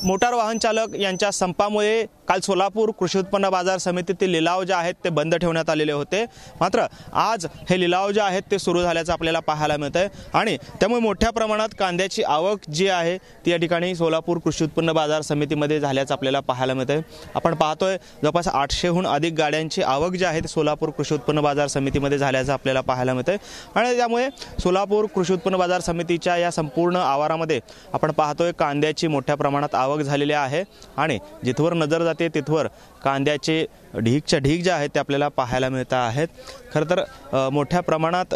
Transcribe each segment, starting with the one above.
Motor वाहन चालक यांच्या संपामुळे काल सोलापूर कृषी उत्पन्न बाजार समितीतील लिलाव जे आहेत ते बंद ठेवण्यात आलेले होते। मात्र आज हे लिलाव जे आहेत ते सुरू झाल्याचं आपल्याला पाहायला मिळतंय आणि त्यामुळे मोठ्या प्रमाणात कांद्याची आवक जी आहे ती या ठिकाणी सोलापूर कृषी उत्पन्न बाजार समितीमध्ये झाल्याचं आपल्याला पाहायला मिळतंय। आपण पाहतोय जवळपास 800हून अधिक गाड्यांची आवक जी आहे ती सोलापूर कृषी उत्पन्न बाजार समितीमध्ये झाल्याचं आपल्याला पाहायला मिळतंय आणि त्यामुळे सोलापूर कृषी उत्पन्न बाजार समितीच्या या संपूर्ण आवारामध्ये आपण पाहतोय कांद्याची मोठ्या प्रमाणात आवक झालेली आहे आणि जिथवर नजर जाते तिथवर कांद्याचे ढीगच्या ढीग जे आहेत ते आपल्याला पाहायला मिळत आहेत। खरं तर मोठ्या प्रमाणात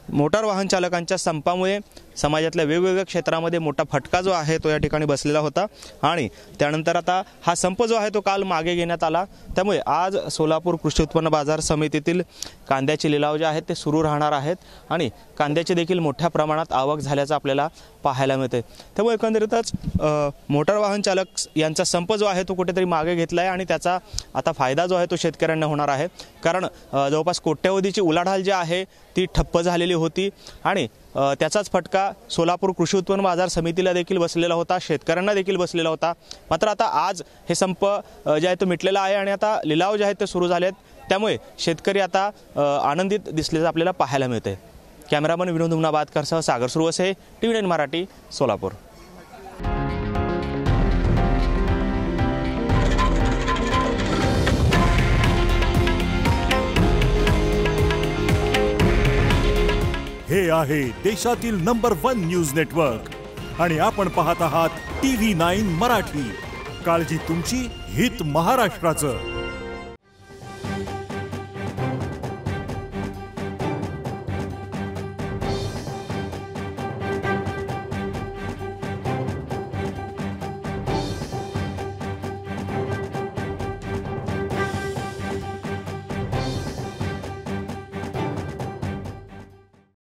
मोटार वाहन चालकांच्या संपामुळे समाजातल्या वेगवेगळ्या क्षेत्रामध्ये मोठा फटका जो आहे तो या ठिकाणी बसलेला होता आणि त्यानंतर आता हा संप जो आहे तो काल मागे घेण्यात आला। त्यामुळे आज सोलापूर कृषी उत्पन्न बाजार समितीतील कांद्याचे लिलाव जे आहेत ते सुरू राहणार आहेत आणि कांद्याची देखील मोठ्या प्रमाणात आवक झाल्याचं आपल्याला पाहायला मिळते। त्यामुळे एकंदरीतच मोटार वाहन चालक यांचा संप जो आहे तो कुठेतरी मागे घेतला आहे आणि त्याचा आता फायदा जो आहे तो शेतकऱ्यांना होणार आहे। कारण जवळपास कोट्यवधीची उलाढाल जी आहे ती ठप्प झालेली होती आणि त्याचाच फटका सोलापूर कृषी उत्पन्न बाजार समितीला देखील बसलेला होता, शेतकऱ्यांना देखील बसलेला होता। मात्र आता आज हे संप जे आहे तो मिटलेला आहे आणि आता लिलाव जे आहेत ते सुरू झालेत, त्यामुळे शेतकरी आता आनंदित दिसल्याचं आपल्याला पाहायला मिळते। कॅमेरामन विनोद उमनाबादकरसह सागर सुरवसे, TV9 मराठी, सोलापूर। हे आहे देशातील नंबर 1 न्यूज नेटवर्क आणि आपण पाहत आहात TV9 मराठी। काळजी तुमची, हित महाराष्ट्राचं।